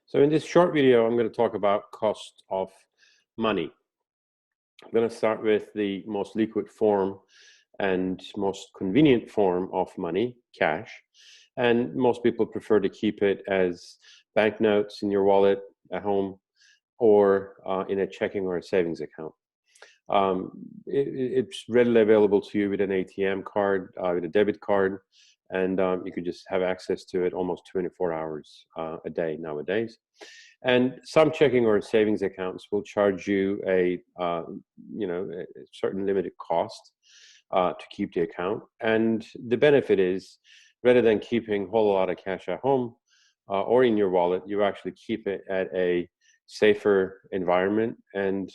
So in this short video, I'm going to talk about cost of money. I'm going to start with the most liquid form and most convenient form of money, cash. And most people prefer to keep it as banknotes in your wallet at home or in a checking or a savings account. It's readily available to you with an ATM card, with a debit card, and you could just have access to it almost 24 hours a day nowadays. And some checking or savings accounts will charge you a certain limited cost to keep the account. And the benefit is, rather than keeping a whole lot of cash at home or in your wallet, you actually keep it at a safer environment, and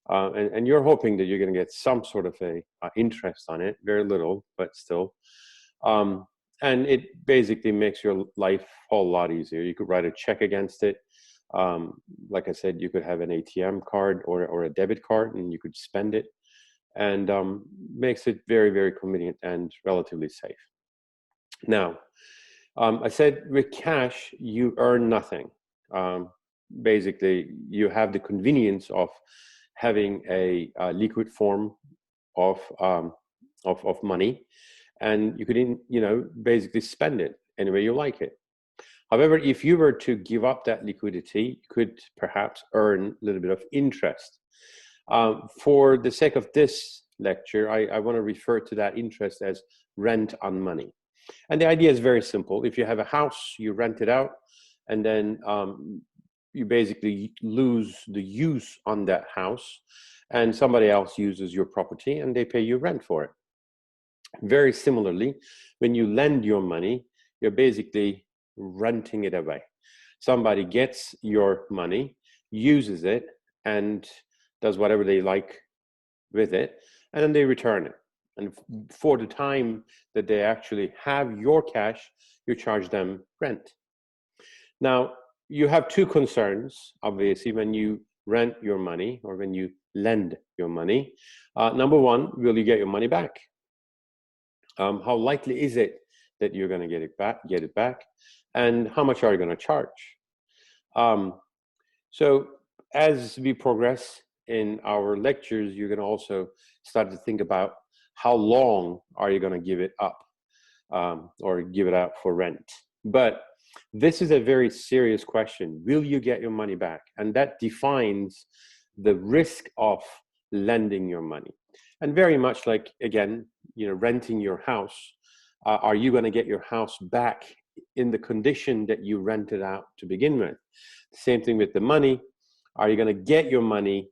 you're hoping that you're going to get some sort of a interest on it, very little, but still. And it basically makes your life a whole lot easier. You could write a check against it. Like I said, you could have an ATM card or a debit card, and you could spend it, and makes it very, very convenient and relatively safe. Now, I said with cash, you earn nothing. Basically, you have the convenience of having a liquid form of money, and you could basically spend it any way you like it. However, if you were to give up that liquidity, you could perhaps earn a little bit of interest. For the sake of this lecture, I want to refer to that interest as rent on money. And the idea is very simple. If you have a house, you rent it out, and then you basically lose the use on that house, and somebody else uses your property and they pay you rent for it. Very similarly, when you lend your money, you're basically renting it away. Somebody gets your money, uses it, and does whatever they like with it, and then they return it. And for the time that they actually have your cash, you charge them rent. Now, you have two concerns, obviously, when you rent your money or when you lend your money. Number one, will you get your money back? How likely is it that you're going to get it back? And how much are you going to charge? So as we progress in our lectures, you're going to also start to think about how long are you going to give it up or give it out for rent. But this is a very serious question. Will you get your money back? And that defines the risk of lending your money. And very much like, again, renting your house, are you going to get your house back in the condition that you rented out to begin with? Same thing with the money. Are you going to get your money,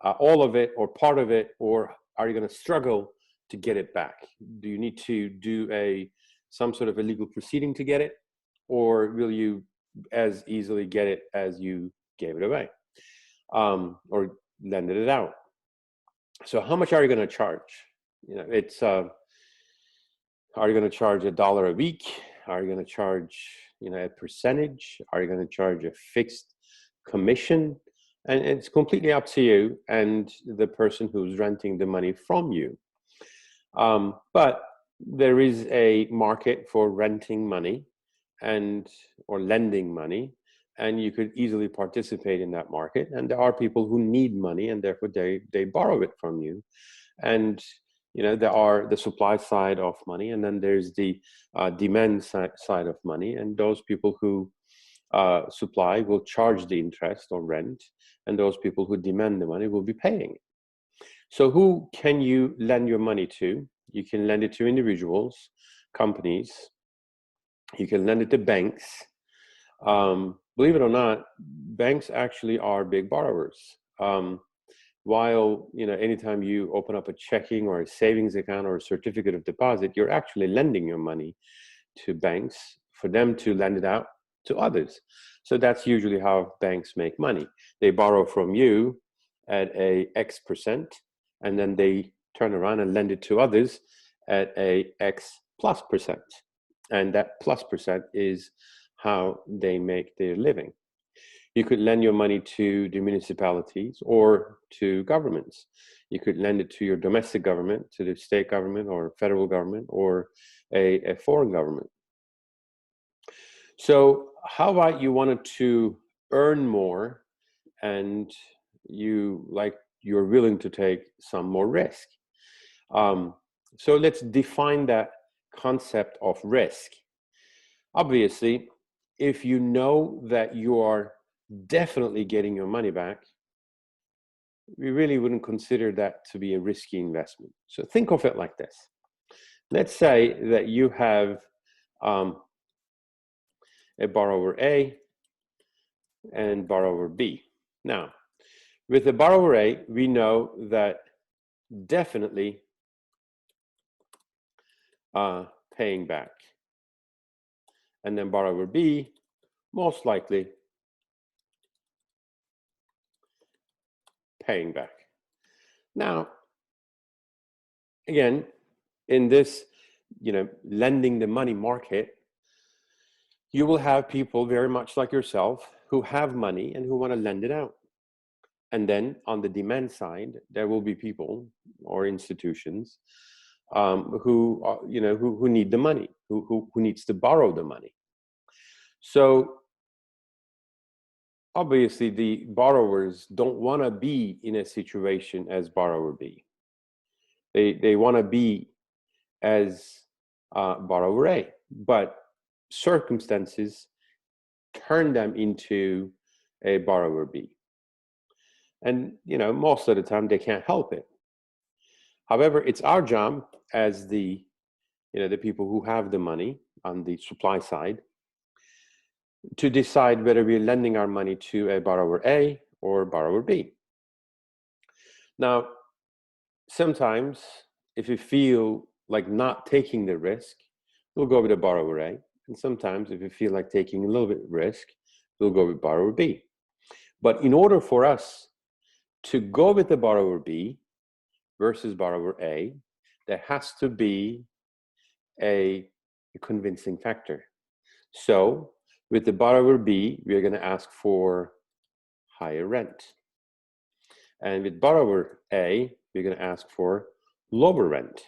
all of it or part of it, or are you going to struggle to get it back? Do you need to do some sort of a legal proceeding to get it, or will you as easily get it as you gave it away or lended it out? So how much are you going to charge? Are you going to charge $1 a week? Are you going to charge a percentage? Are you going to charge a fixed commission? And it's completely up to you and the person who's renting the money from you. But there is a market for renting money or lending money, and you could easily participate in that market. And there are people who need money, and therefore they borrow it from you. And there are the supply side of money, and then there's the demand side of money. And those people who supply will charge the interest or rent, and those people who demand the money will be paying it. So who can you lend your money to? You can lend it to individuals, companies. You can lend it to banks. Believe it or not, banks actually are big borrowers. While anytime you open up a checking or a savings account or a certificate of deposit, you're actually lending your money to banks for them to lend it out to others. So that's usually how banks make money. They borrow from you at a X%, and then they turn around and lend it to others at a X+%. And that +% is how they make their living. You could lend your money to the municipalities or to governments. You could lend it to your domestic government, to the state government or federal government, or a foreign government. So how about you wanted to earn more and you're willing to take some more risk? Um, so let's define that concept of risk. Obviously, if you know that you are definitely getting your money back, we really wouldn't consider that to be a risky investment. So think of it like this. Let's say that you have a borrower A and borrower B. Now, with the borrower A, we know that definitely paying back. And then borrower B, most likely paying back. Now, again, in this, lending the money market, you will have people very much like yourself who have money and who want to lend it out. And then on the demand side, there will be people or institutions who need the money, who needs to borrow the money. So obviously, the borrowers don't want to be in a situation as borrower B. They want to be as borrower A, but circumstances turn them into a borrower B. And most of the time they can't help it. However, it's our job as the people who have the money on the supply side to decide whether we're lending our money to a borrower A or borrower B. Now, sometimes if you feel like not taking the risk, we'll go with a borrower A. And sometimes if you feel like taking a little bit of risk, we'll go with borrower B. But in order for us to go with the borrower B versus borrower A, there has to be a convincing factor. So with the borrower B, we're going to ask for higher rent. And with borrower A, we're going to ask for lower rent.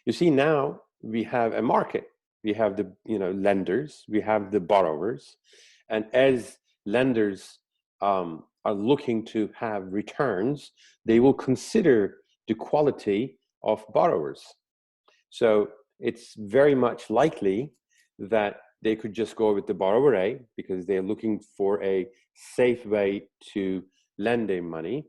You see, now we have a market. We have the lenders, we have the borrowers, and as lenders are looking to have returns, they will consider the quality of borrowers. So it's very much likely that they could just go with the borrower A because they're looking for a safe way to lend their money,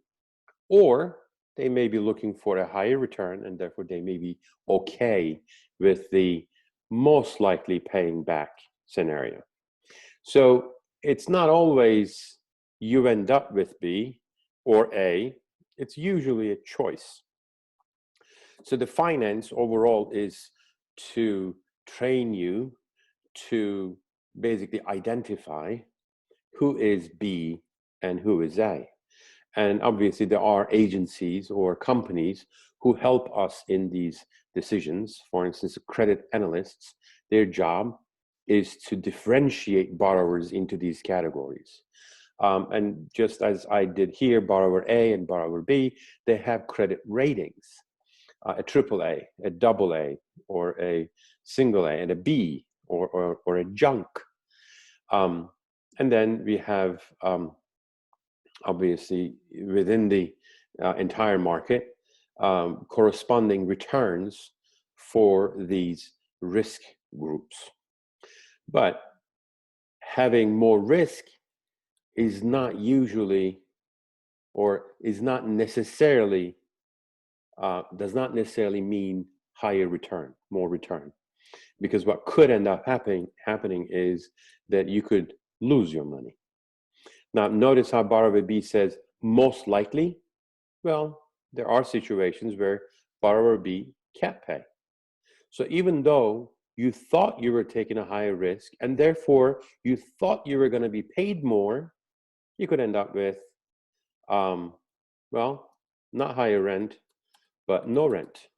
or they may be looking for a higher return and therefore they may be okay with the most likely paying back scenario. So it's not always you end up with B or A, it's usually a choice. So the finance overall is to train you to basically identify who is B and who is A. And obviously there are agencies or companies who help us in these decisions. For instance, credit analysts, their job is to differentiate borrowers into these categories. And just as I did here, borrower A and borrower B, they have credit ratings, a triple A, a double A, or a single A, and a B, or a junk. And then we have obviously within the entire market, corresponding returns for these risk groups. But having more risk is not usually, or is not necessarily, does not necessarily mean higher return, more return. Because what could end up happening is that you could lose your money. Now, notice how borrower B says most likely. Well, there are situations where borrower B can't pay. So even though you thought you were taking a higher risk and therefore you thought you were going to be paid more, you could end up with, well, not higher rent, but no rent.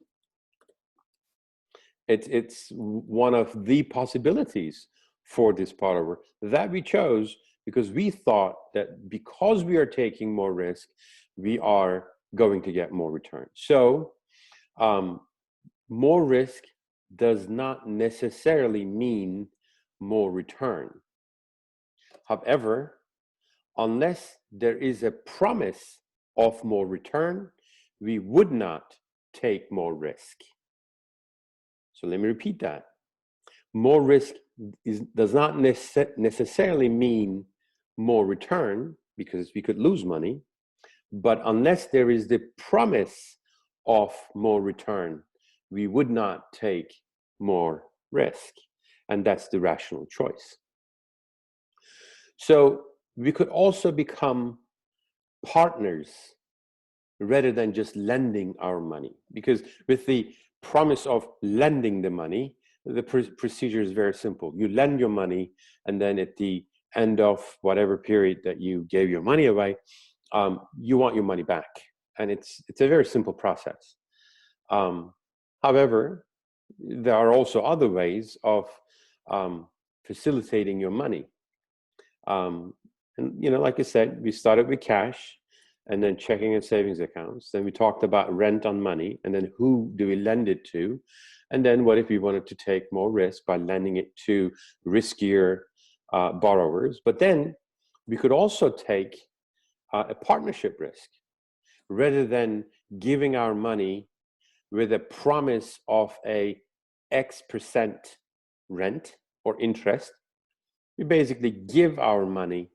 It's one of the possibilities for this borrower that we chose because we thought that because we are taking more risk, we are going to get more return. So more risk does not necessarily mean more return. However, unless there is a promise of more return, we would not take more risk. So let me repeat that. More risk does not necessarily mean more return, because we could lose money, but unless there is the promise of more return, we would not take more risk. And that's the rational choice. So we could also become partners rather than just lending our money, because with the promise of lending the money, the procedure is very simple. You lend your money, and then at the end of whatever period that you gave your money away, you want your money back. And it's a very simple process. However, there are also other ways of facilitating your money. And like I said, we started with cash, and then checking and savings accounts. Then we talked about rent on money, and then who do we lend it to? And then what if we wanted to take more risk by lending it to riskier borrowers? But then we could also take a partnership risk. Rather than giving our money with a promise of a X% rent or interest, we basically give our money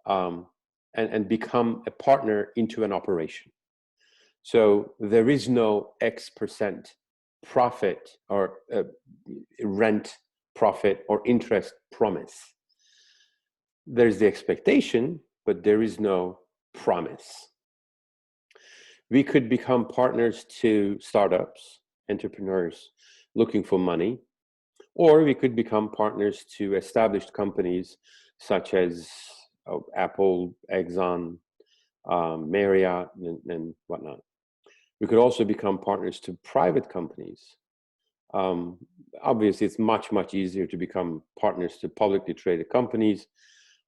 and become a partner into an operation. So there is no X% profit or rent profit or interest promise. There's the expectation, but there is no promise. We could become partners to startups, entrepreneurs looking for money, or we could become partners to established companies such as Apple, Exxon, Marriott, and whatnot. We could also become partners to private companies. Obviously, it's much, much easier to become partners to publicly traded companies.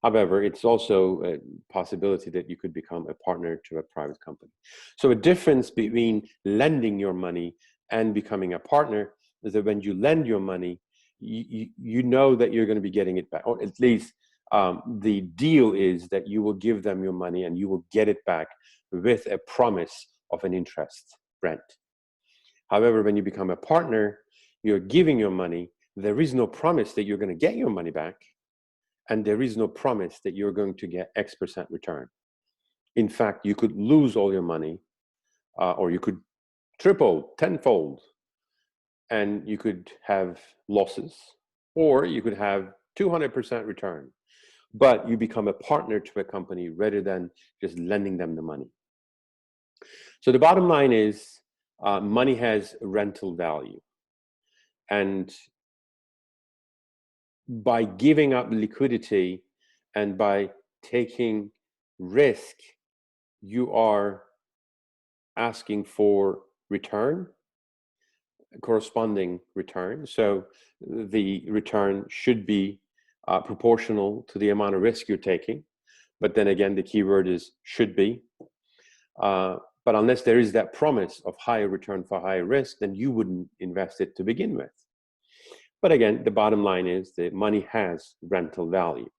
However, it's also a possibility that you could become a partner to a private company. So a difference between lending your money and becoming a partner is that when you lend your money, you know that you're going to be getting it back, or at least the deal is that you will give them your money and you will get it back with a promise of an interest rent. However, when you become a partner, you're giving your money. There is no promise that you're going to get your money back, and there is no promise that you're going to get X% return. In fact, you could lose all your money, or you could triple, tenfold, and you could have losses, or you could have 200% return. But you become a partner to a company rather than just lending them the money. So the bottom line is money has rental value. And by giving up liquidity and by taking risk, you are asking for return, corresponding return. So the return should be proportional to the amount of risk you're taking. But then again, the key word is should be. But unless there is that promise of higher return for higher risk, then you wouldn't invest it to begin with. But again, the bottom line is that money has rental value.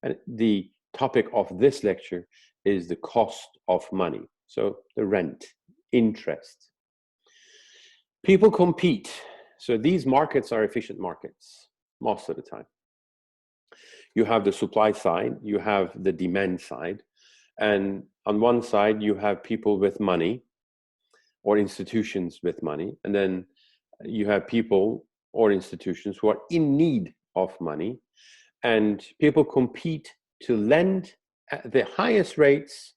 And the topic of this lecture is the cost of money. So the rent, interest. People compete. So these markets are efficient markets most of the time. You have the supply side, you have the demand side. And on one side, you have people with money or institutions with money. And then you have people or institutions who are in need of money. And people compete to lend at the highest rates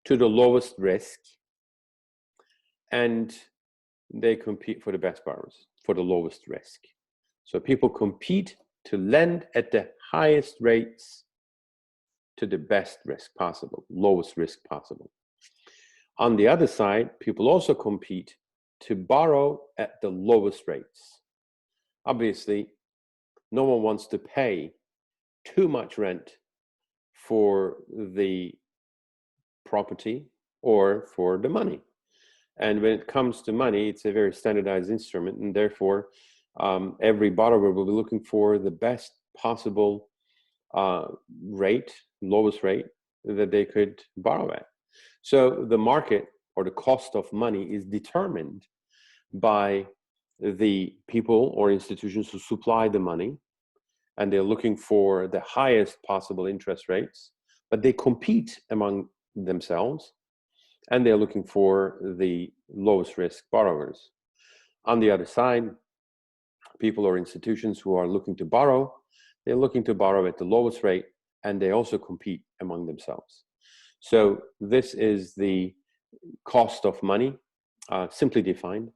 to the lowest risk. And they compete for the best borrowers, for the lowest risk. So people compete to lend at the highest rates to the best risk possible, lowest risk possible. On the other side, people also compete to borrow at the lowest rates. Obviously, no one wants to pay too much rent for the property or for the money. And when it comes to money, it's a very standardized instrument, and therefore every borrower will be looking for the best possible rate, lowest rate that they could borrow at. So the market, or the cost of money, is determined by the people or institutions who supply the money, and they're looking for the highest possible interest rates, but they compete among themselves, and they're looking for the lowest risk borrowers. On the other side, people or institutions who are looking to borrow, they're looking to borrow at the lowest rate, and they also compete among themselves. So this is the cost of money, simply defined.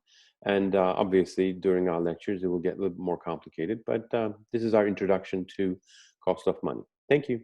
And obviously, during our lectures, it will get a little more complicated, but this is our introduction to cost of money. Thank you.